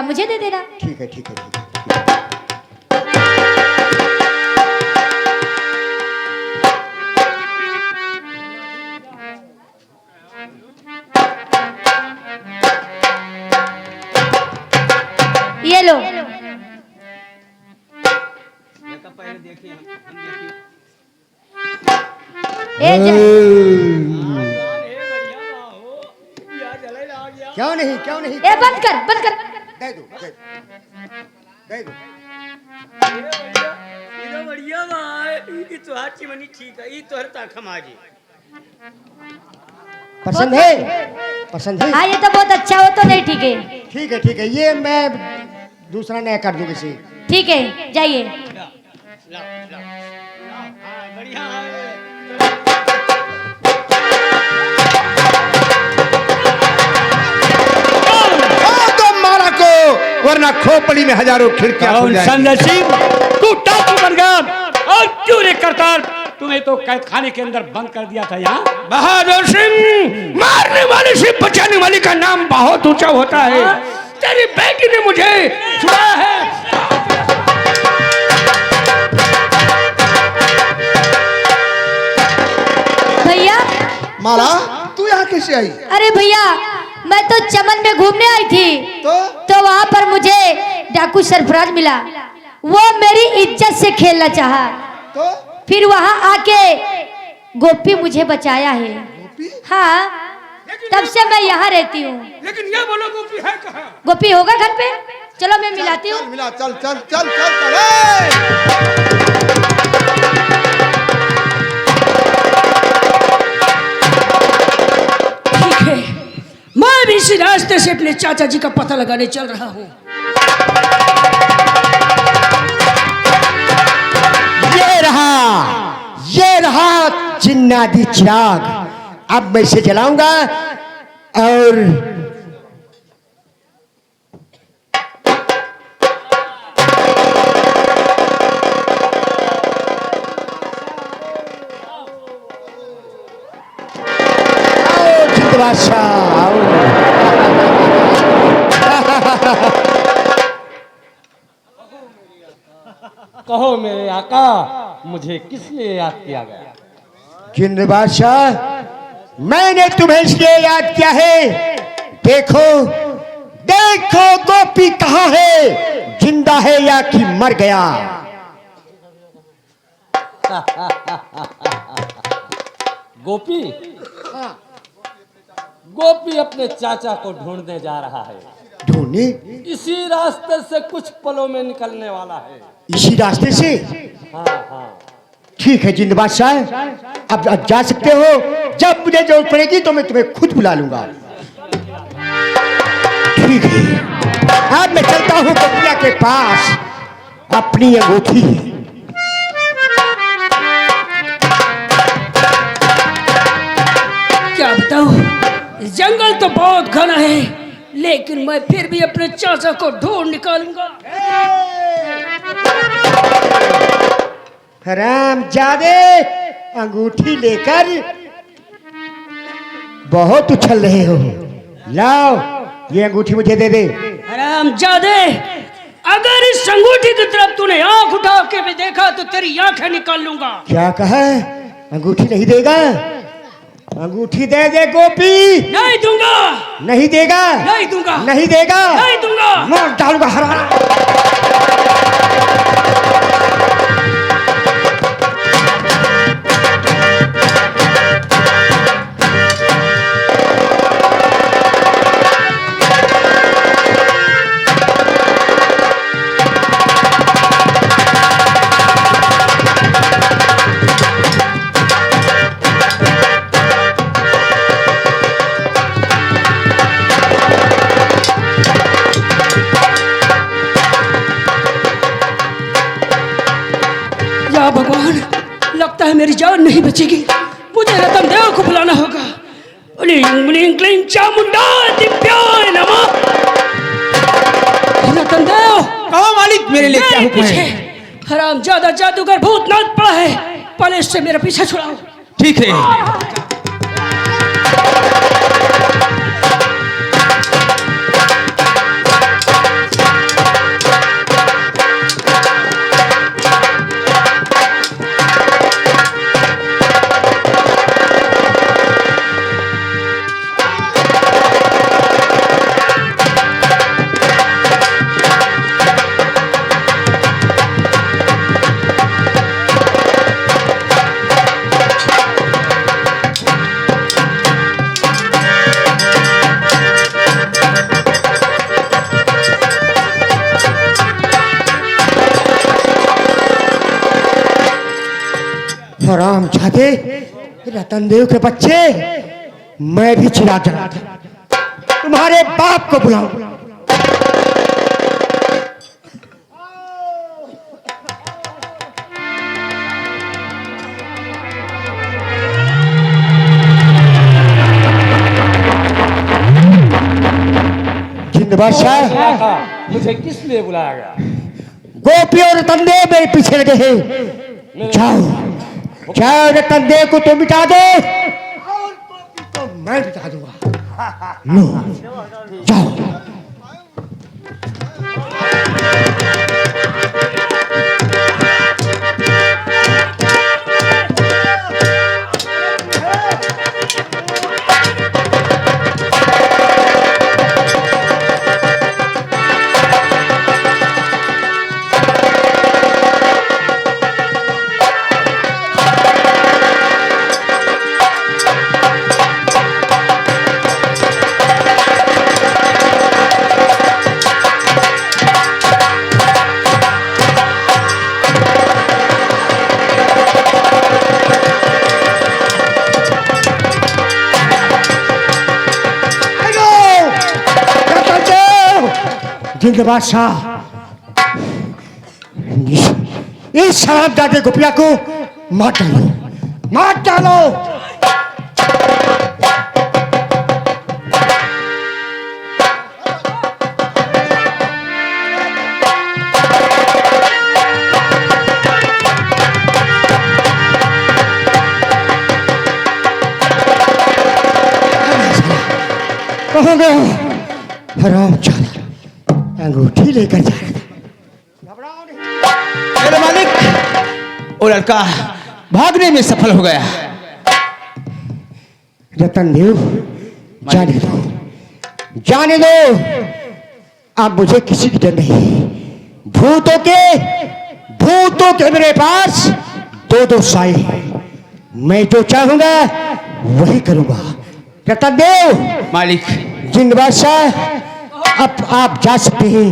मुझे दे देना। ठीक है ठीक है ठीक है। ये लो। पहले देखिए क्यों नहीं क्यों नहीं? ए बंद कर बंद कर। दे दो दे दो। ये बढ़िया भाई ये तो हाथी मनी ठीक है ये तो हर तक हमारी पसंद है पसंद है। हाँ ये तो बहुत अच्छा हो तो नहीं ठीक है। ठीक है ये मैं दूसरा नया कर दूंगी इसे। ठीक है जाइए। बढ़िया वरना खोपड़ी में हजारों खिड़कियां खुल जाएंगी। संदर्शी तू टापू बन गया और क्यों रे करतार तुम्हें तो कैद खाने के अंदर बंद कर दिया था यहाँ। बहादुर सिंह मारने वाले से बचाने वाले का नाम बहुत ऊंचा होता है। तेरी बेटी ने मुझे छुड़ाया है। भैया माला तू यहाँ कैसे आई? अरे भैया मैं तो चमन में घूमने आई थी तो वहाँ पर मुझे डाकू सरफराज मिला। वो मेरी इज्जत से खेलना चाहा तो फिर वहाँ आके गोपी मुझे बचाया है। हाँ तब से मैं यहाँ रहती हूँ। लेकिन ये बोलो गोपी है कहाँ? गोपी होगा घर पे? चलो मैं मिलाती हूँ। मिला चल चल चल चल चल। ठीक है मैं भी इसी रास्ते से अपने चाचा जी का पता लगाने चल रहा हूँ। ये रहा जिन्नाती चिराग। अब मैं इसे जलाऊंगा और कहो मेरे आका मुझे किस लिए याद किया गया। जिन्न बादशाह मैंने तुम्हें इसलिए याद किया है। देखो देखो गोपी कहाँ है, जिंदा है या कि मर गया। गोपी गोपी अपने चाचा को ढूंढने जा रहा है। ढूंढने? इसी रास्ते से कुछ पलों में निकलने वाला है। इसी रास्ते से? हाँ हाँ ठीक है जिंद बादशाह अब जा सकते हो। जब मुझे जरूरत पड़ेगी तो मैं तुम्हें खुद बुला लूंगा। ठीक है अब मैं चलता हूँ गोपिया के पास। अपनी अंगूठी क्या बताऊँ जंगल तो बहुत घना है लेकिन मैं फिर भी अपने चाचा को ढूंढ निकालूंगा। हरामजादे अंगूठी लेकर बहुत उछल रहे हो। लाओ ये अंगूठी मुझे दे दे। हरामजादे अगर इस अंगूठी की तरफ तूने आंख उठा के भी देखा तो तेरी आंखें निकाल लूंगा। क्या कहा? अंगूठी नहीं देगा? अंगूठी दे दे गोपी। नहीं दूंगा। नहीं देगा? नहीं दूंगा। नहीं देगा? नहीं दूंगा। मार डालूंगा हराम। भगवान लगता है मेरी जान नहीं बचेगी। मुझे रतन देव को बुलाना होगा। रतन देव कहो मालिक मेरे लिए क्या हुक्म है? हराम ज्यादा जादूगर भूतनाथ पड़ा है पहले से मेरा पीछा छुड़ाओ। ठीक है हराम जादे, रतन देव के बच्चे, मैं भी चिराग जलाता, तुम्हारे बाप को बुलाऊं। जिंद बादशाह, मुझे किस लिए बुलाया गया? गोपी और रतन देव मेरे पीछे लगे हैं। जाओ जाओ, रतन देव को तो मिटा दो और गोपी को मैं मिटा दूंगा। लो जाओ। जिंद बादशाह, इस शराबजादे गोपिया को मार डालो, मार डालो। कहाँ गया हराम जादा, अंगूठी लेकर जा रहा था। मेरे मालिक, वो लड़का भागने में सफल हो गया। रतन देव, जाने दो, जाने दो। अब मुझे किसी की डर नहीं। भूतों के मेरे पास दो साए, मैं जो चाहूंगा वही करूंगा। रतन देव, मालिक, जिंद बादशाह, अब आप जा सकते हैं।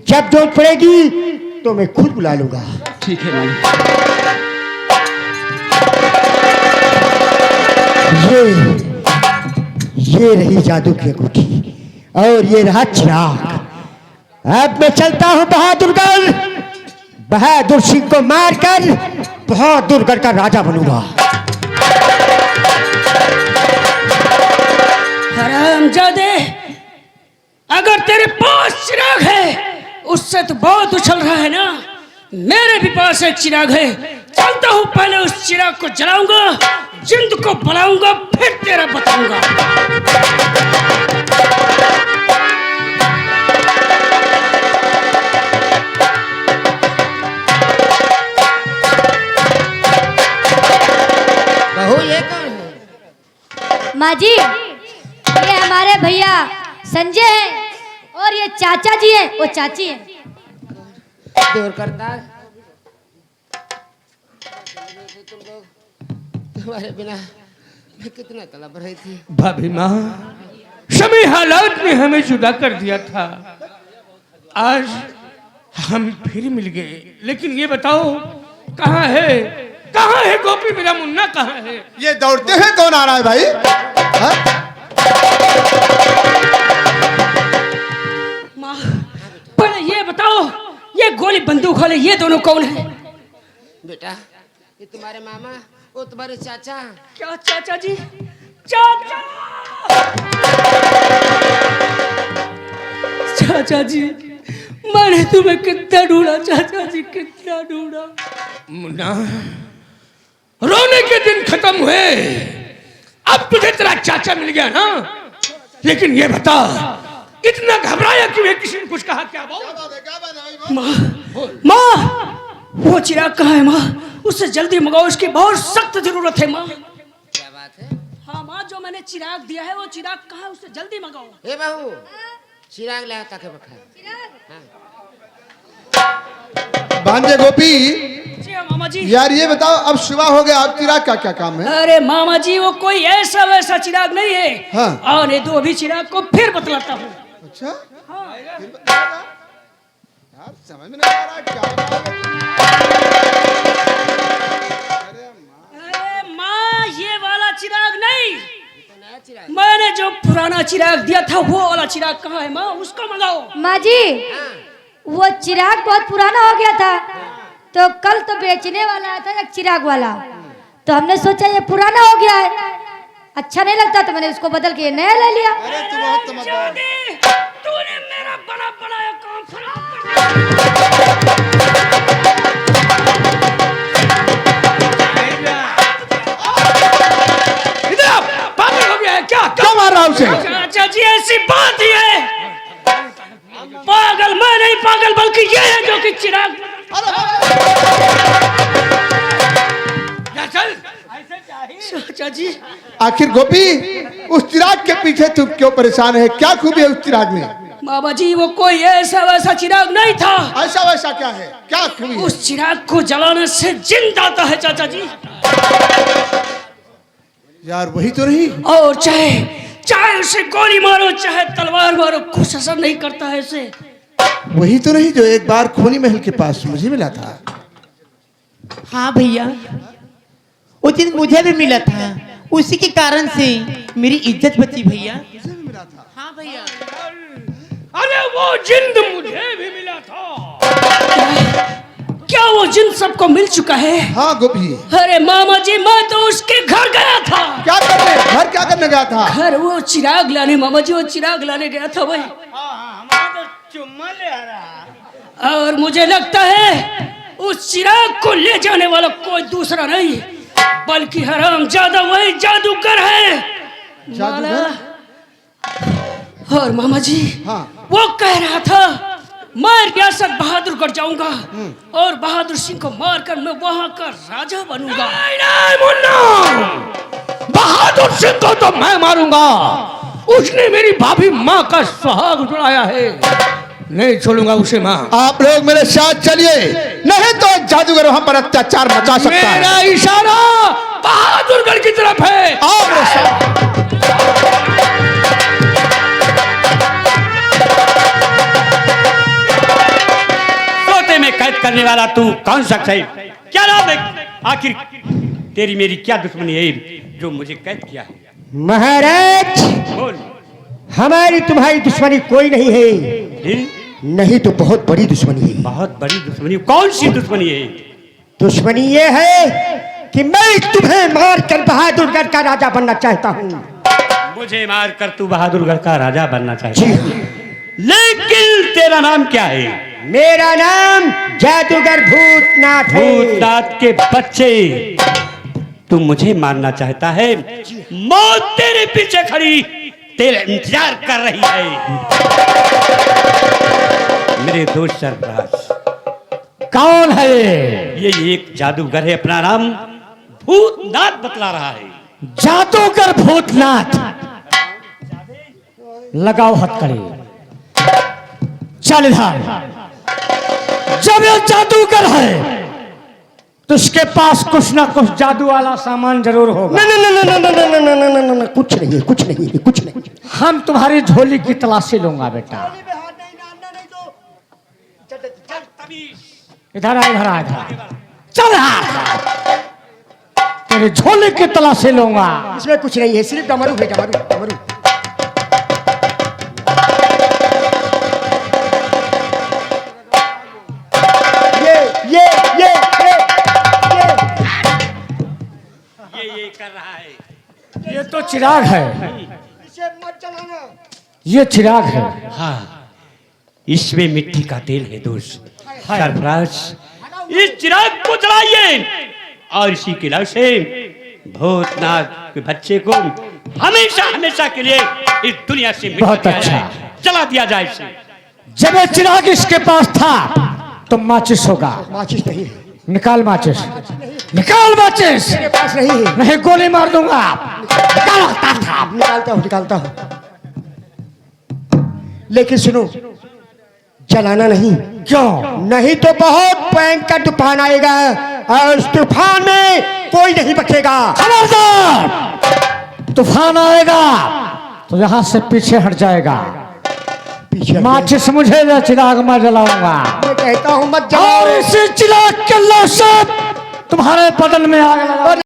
जब जरूरत पड़ेगी तो मैं खुद बुला लूंगा। ठीक है मालिक। ये रही जादू की अंगूठी और ये रहा चिराग। अब मैं चलता हूं बहादुरगढ़। बहादुर सिंह को मारकर बहादुरगढ़ का राजा बनूंगा। हरामजादे, अगर तेरे पास चिराग है, उससे तो बहुत उछल रहा है ना। मेरे भी पास एक चिराग है, चलता हूं, पहले उस चिराग को जलाऊंगा, जिंद को बुलाऊंगा, फिर तेरा बताऊंगा। बहू, ये कौन है? माँ जी, ये हमारे भैया संजय हैं और ये चाचा जी हैं, वो चाची हैं। दूर करता तुम लोग, तुम्हारे बिना मैं कितना तड़प रही थी। भाभी माँ, समय हालात ने हमें जुदा कर दिया था, आज हम फिर मिल गए। लेकिन ये बताओ, कहाँ है गोपी, मेरा मुन्ना कहाँ है? ये दौड़ते हुए कौन आ रहा है भाई? हाँ? माँ, पहले ये बताओ, ये गोली बंदूक वाले ये दोनों कौन है? बेटा, ये तुम्हारे मामा, वो तुम्हारे चाचा। क्या चाचा जी? चाचा, चाचा जी, मैंने तुम्हें कितना ढूंढा चाचा जी, कितना ढूंढा। मुन्ना, रोने के दिन खत्म हुए, अब तुझे तेरा चाचा मिल गया ना। लेकिन ये बता, इतना घबराया क्यों है? किसी ने कुछ कहा क्या? माँ, वो चिराग कहाँ है माँ? उससे जल्दी मंगाओ, उसकी बहुत सख्त जरूरत है माँ। क्या बात है? हाँ माँ, जो मैंने चिराग दिया है वो चिराग कहाँ है? उससे जल्दी मंगाओ। हे बहू, चिराग लाया ताके बखा। भांजे गोपी, जी हाँ मामा जी। यार ये बताओ, अब सुबह हो गया, अब चिराग का क्या काम है? अरे मामा जी, वो कोई ऐसा वैसा चिराग नहीं है। हाँ। और ये दो अभी चिराग को फिर बतलाता हूँ। अच्छा, फिर बताओ। यार समझ में नहीं आ रहा क्या बताओगे? अरे माँ, मैंने जो पुराना चिराग दिया था वो वाला चिराग कहाँ है माँ? उसको मंगाओ। माँ जी वो चिराग बहुत पुराना हो गया था, तो कल तो बेचने वाला आया था एक चिराग वाला, तो हमने सोचा ये पुराना हो गया है, अच्छा नहीं लगता, तो मैंने इसको बदल के नया ले लिया। अरे तू बहुत समझदार है। तूने मेरा बना बनाया काम खराब कर दिया। इधर आओ, पागल हो गया है क्या? क्यों मार रहा उसे? चाचा जी ऐसी बात ही है, पागल मैं नहीं, पागल बल्कि ये है जो कि चिराग। चल चाचा जी। आखिर गोपी उस चिराग के पीछे तुम क्यों परेशान है? क्या खूबी है उस चिराग में? बाबा जी वो कोई ऐसा वैसा चिराग नहीं था। ऐसा वैसा क्या है? क्या खूबी है? उस चिराग को जलाने से जिन आता है चाचा जी। यार वही तो नहीं। और चाहे उसे गोली मारो चाहे तलवार मारो, कुछ असर नहीं करता है इसे। वही तो नहीं जो एक बार खोनी महल के पास मुझे मिला था। हाँ भैया, वो दिन मुझे भी मिला था, उसी के कारण से मेरी इज्जत बची भैया। हाँ भैया। अरे वो जिंद मुझे भी मिला था। क्या वो जिंद सबको मिल चुका है? हाँ गोपी। अरे मामा जी मैं तो उसके घर गया था। क्या करने? घर क्या करने गया था? घर वो चिराग लाने, मामा जी वो चिराग लाने गया था भाई। हमारा तो चुम्मा ले आ रहा। और मुझे लगता है उस चिराग को ले जाने वाला कोई दूसरा नहीं बल्कि हराम ज्यादा वही जादूगर है। जादूगर? और मामा जी हाँ। वो कह रहा था मैं रियासत बहादुरगढ़ जाऊंगा और बहादुर सिंह को मारकर मैं वहां का राजा बनूंगा। नहीं मुन्ना, बहादुर सिंह को तो मैं मारूंगा, उसने मेरी भाभी माँ का सुहाग जुड़ाया है, नहीं छोड़ूंगा उसे माँ। आप लोग मेरे साथ चलिए, नहीं तो जादूगर वहां पर अत्याचार मचा सकता है। मेरा इशारा बहादुरगढ़ की तरफ है। आओ मेरे साथ। सोते में कैद करने वाला तू कौन शख्स है? क्या नाम है? आखिर तेरी मेरी क्या दुश्मनी है जो मुझे कैद किया है? महाराज बोल। हमारी तुम्हारी दुश्मनी कोई नहीं है, फिर? नहीं तो बहुत बड़ी दुश्मनी है। बहुत बड़ी दुश्मनी? कौन सी दुश्मनी है? दुश्मनी ये है कि मैं तुम्हें मारकर बहादुरगढ़ का राजा बनना चाहता हूँ। मुझे मारकर तू बहादुरगढ़ का राजा बनना चाहता जी है? लेकिन तेरा नाम क्या है? मेरा नाम जादूगर भूतनाथ है। भूतनाथ के बच्चे, तू मुझे मारना चाहता है? मौत तेरे पीछे खड़ी तेरे इंतजार कर रही है। मेरे दोस्त सरफराज कौन है? ये एक जादूगर है, अपना नाम भूतनाथ बतला रहा है। जादूगर भूतनाथ? लगाओ हथकड़ी, चल इधर। जब ये जादूगर है तो उसके पास कुछ ना कुछ जादू वाला सामान जरूर होगा। नहीं, कुछ नहीं है, कुछ नहीं है, कुछ नहीं। हम तुम्हारी झोली की तलाशी लूंगा बेटा। इधर आ, इधर आ, इधर चल। तेरी झोली की तलाशी लूंगा। इसमें कुछ नहीं है, सिर्फ डमरू है, डमरू डमरू। ये कर रहा है। ये तो चिराग है, इसे मत जलाना। ये चिराग है। हाँ, इसमें मिट्टी का तेल है दोस्त सरफराज। इस चिराग को जलाइए और इसी के लव से भूतनाथ के बच्चे को हमेशा हमेशा के लिए इस दुनिया से मिटा बहुत दिया अच्छा। जाए, जला दिया जाए इसे। जब ये चिराग इसके पास था तो माचिस होगा। माचिस नहीं है, निकाल माचिस, निकाल माचिस। मेरे पास नहीं है। नहीं, गोली मार दूंगा। निकालता हूँ, निकालता हूँ। लेकिन सुनो, जलाना नहीं। क्यों? नहीं तो बहुत भयंकर तूफान आएगा और उस तूफान में कोई नहीं बचेगा। खबरदार, तूफान आएगा तो यहाँ से पीछे हट जाएगा। पीछे माचिस मुझे दे, चिराग मैं जलाऊंगा। मैं कहता हूँ मत जलाओ। और इसी चिराग के लौ से तुम्हारे बदन में आग लगा।